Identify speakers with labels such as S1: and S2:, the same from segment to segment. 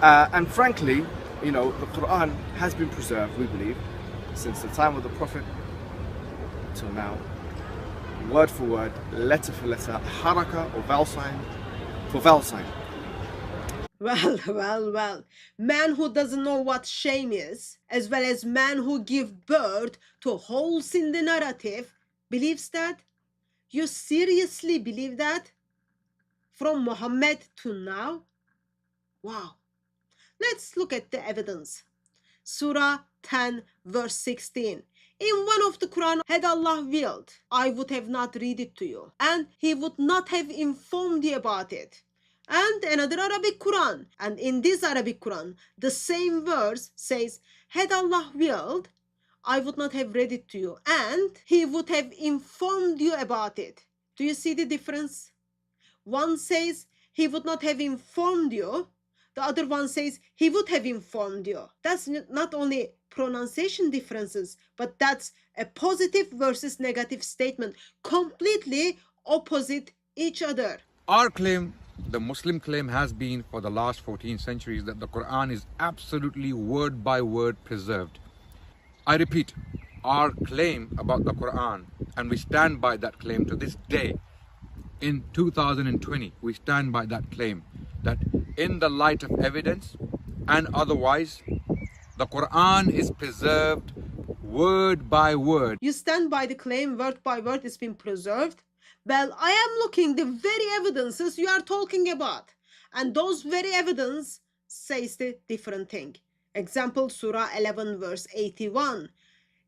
S1: And frankly, you know, the Qur'an has been preserved, we believe, since the time of the Prophet till now, word for word, letter for letter, haraka or vowel sign for vowel sign.
S2: Well. Man who doesn't know what shame is, as well as man who give birth to holes in the narrative, believes that? You seriously believe that? From Muhammad to now? Wow. Let's look at the evidence. Surah 10 verse 16. In one of the Quran, had Allah willed, I would have not read it to you, and He would not have informed you about it. And another Arabic Quran, and in this Arabic Quran, the same verse says, had Allah willed, I would not have read it to you, and He would have informed you about it. Do you see the difference? One says, He would not have informed you. The other one says, He would have informed you. That's not only pronunciation differences, but that's a positive versus negative statement, completely opposite each other.
S3: Our claim, the Muslim claim, has been for the last 14 centuries that the Quran is absolutely word by word preserved. I repeat, our claim about the Quran, and we stand by that claim to this day. In 2020, we stand by that claim that in the light of evidence and otherwise, the Quran is preserved word by word.
S2: You stand by the claim word by word it's been preserved? Well, I am looking the very evidences you are talking about. And those very evidence says the different thing. Example, Surah 11 verse 81.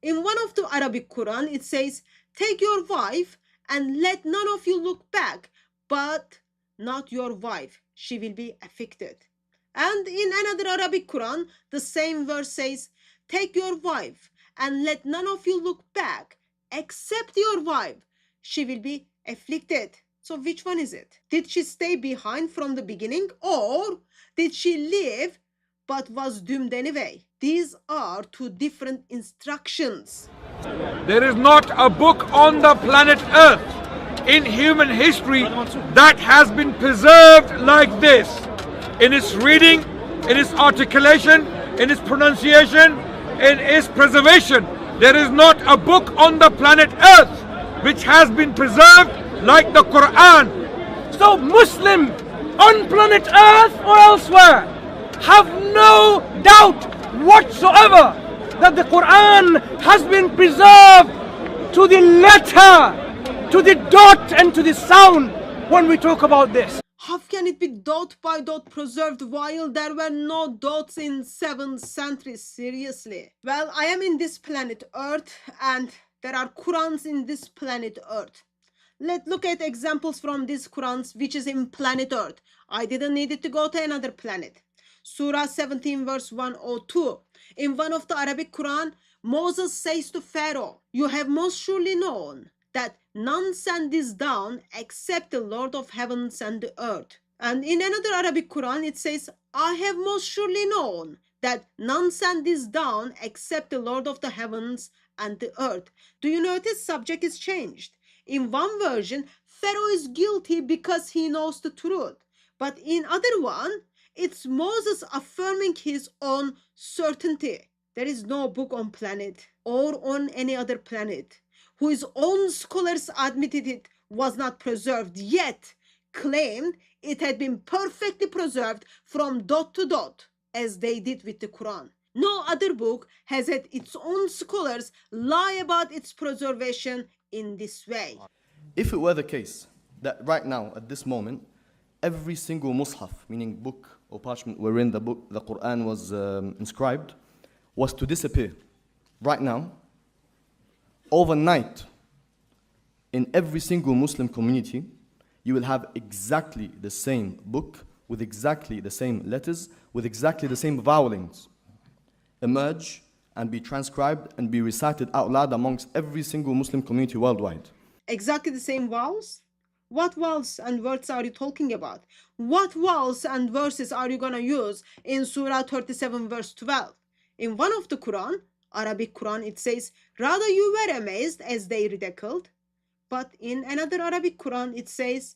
S2: In one of the Arabic Quran, it says, take your wife and let none of you look back, but not your wife. She will be affected. And in another Arabic Quran, the same verse says, take your wife and let none of you look back, except your wife. She will be afflicted. So which one is it? Did she stay behind from the beginning, or did she leave but was doomed anyway? These are two different instructions.
S3: There is not a book on the planet Earth in human history that has been preserved like this. In its reading, in its articulation, in its pronunciation, in its preservation. There is not a book on the planet Earth which has been preserved like the Qur'an.
S4: So Muslim on planet Earth or elsewhere have no doubt whatsoever that the Quran has been preserved to the letter, to the dot and to the sound when we talk about this.
S2: How can it be dot by dot preserved while there were no dots in 7th century? Seriously. Well, I am in this planet Earth and there are Qurans in this planet Earth. Let's look at examples from these Qurans which is in planet Earth. I didn't need it to go to another planet. Surah 17 verse 102. In one of the Arabic Quran, Moses says to Pharaoh, you have most surely known that none sent this down except the Lord of heavens and the earth. And in another Arabic Quran, it says, I have most surely known that none sent this down except the Lord of the heavens and the earth. Do you notice subject is changed? In one version, Pharaoh is guilty because he knows the truth. But in other one, it's Moses affirming his own certainty. There is no book on planet or on any other planet whose own scholars admitted it was not preserved, yet claimed it had been perfectly preserved from dot to dot, as they did with the Quran. No other book has had its own scholars lie about its preservation in this way.
S5: If it were the case that right now, at this moment, every single mushaf, meaning book or parchment wherein the Quran was inscribed, was to disappear right now, overnight, in every single Muslim community, you will have exactly the same book, with exactly the same letters, with exactly the same vowelings, emerge and be transcribed and be recited out loud amongst every single Muslim community worldwide.
S2: Exactly the same vowels? What vowels and words are you talking about? What vowels and verses are you going to use in Surah 37 verse 12? In one of the Quran, Arabic Quran, it says, rather you were amazed as they ridiculed. But in another Arabic Quran, it says,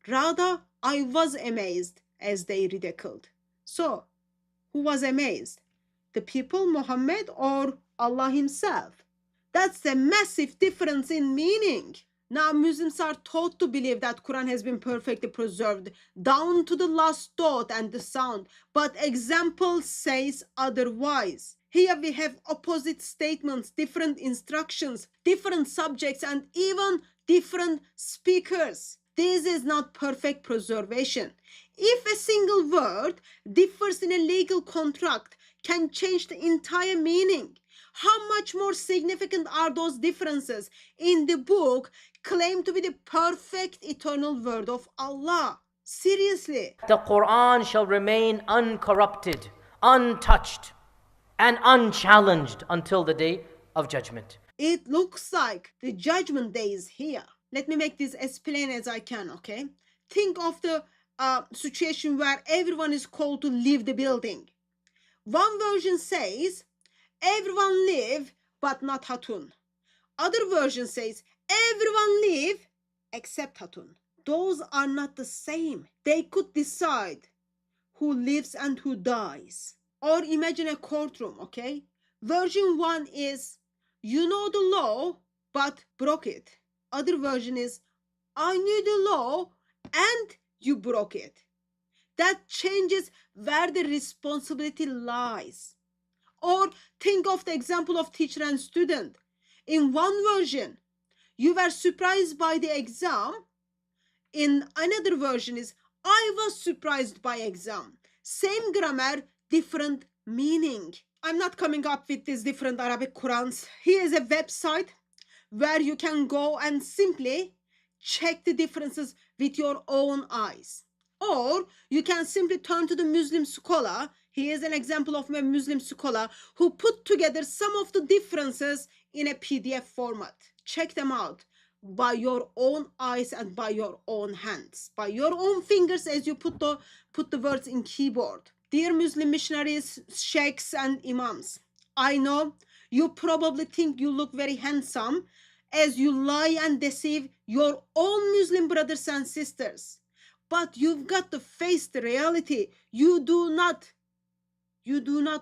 S2: rather I was amazed as they ridiculed. So, Who was amazed? The people, Muhammad, or Allah himself? That's a massive difference in meaning. Now Muslims are taught to believe that Quran has been perfectly preserved down to the last dot and the sound, but example says otherwise. Here we have opposite statements, different instructions, different subjects, and even different speakers. This is not perfect preservation. If a single word differs in a legal contract, can change the entire meaning. How much more significant are those differences in the book claimed to be the perfect eternal word of Allah? Seriously.
S6: The Qur'an shall remain uncorrupted, untouched, and unchallenged until the day of judgment.
S2: It looks like the judgment day is here. Let me make this as plain as I can, okay? Think of the situation where everyone is called to leave the building. One version says, everyone leave, but not Hatun. Other version says, everyone leave, except Hatun. Those are not the same. They could decide who lives and who dies. Or imagine a courtroom, okay? Version 1 is, you know the law, but broke it. Other version is, I knew the law and you broke it. That changes where the responsibility lies. Or think of the example of teacher and student. In one version, you were surprised by the exam. In another version is, I was surprised by exam. Same grammar, different meaning. I'm not coming up with these different Arabic Qurans. Here is a website where you can go and simply check the differences with your own eyes. Or you can simply turn to the Muslim scholar. Here's an example of a Muslim scholar who put together some of the differences in a PDF format. Check them out by your own eyes and by your own hands, by your own fingers as you put the words in keyboard. Dear Muslim missionaries, sheikhs and imams, I know you probably think you look very handsome as you lie and deceive your own Muslim brothers and sisters. But you've got to face the reality. You do not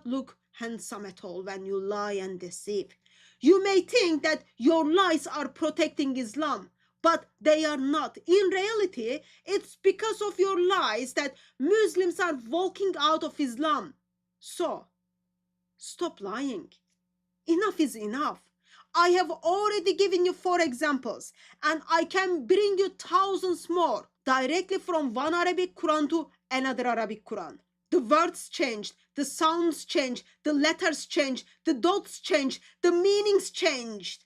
S2: look handsome at all when you lie and deceive. You may think that your lies are protecting Islam, but they are not. In reality, it's because of your lies that Muslims are walking out of Islam. So, stop lying. Enough is enough. I have already given you 4 examples, and I can bring you thousands more directly from one Arabic Quran to another Arabic Quran. The words changed, the sounds changed, the letters changed, the dots changed, the meanings changed.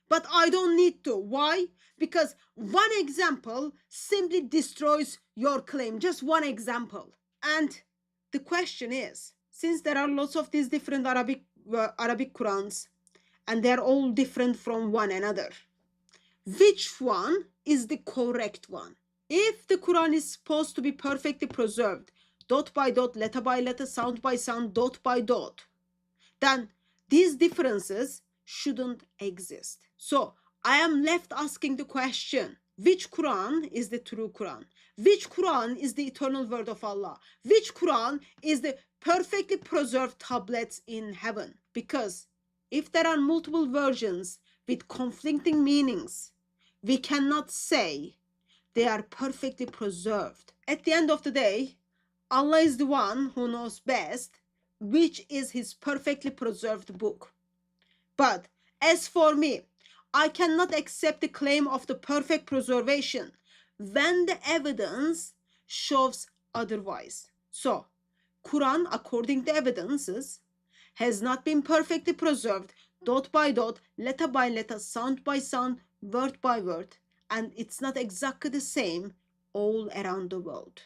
S2: But I don't need to. Why? Because one example simply destroys your claim. Just one example. And the question is, since there are lots of these different Arabic Qurans, and they're all different from one another, which one is the correct one? If the Quran is supposed to be perfectly preserved, dot by dot, letter by letter, sound by sound, dot by dot, then these differences shouldn't exist. So I am left asking the question, which Quran is the true Quran? Which Quran is the eternal word of Allah? Which Quran is the perfectly preserved tablets in heaven? Because if there are multiple versions with conflicting meanings, we cannot say they are perfectly preserved. At the end of the day, Allah is the one who knows best which is his perfectly preserved book. But as for me, I cannot accept the claim of the perfect preservation when the evidence shows otherwise. So, Quran, according to evidences, has not been perfectly preserved, dot by dot, letter by letter, sound by sound, word by word, and it's not exactly the same all around the world.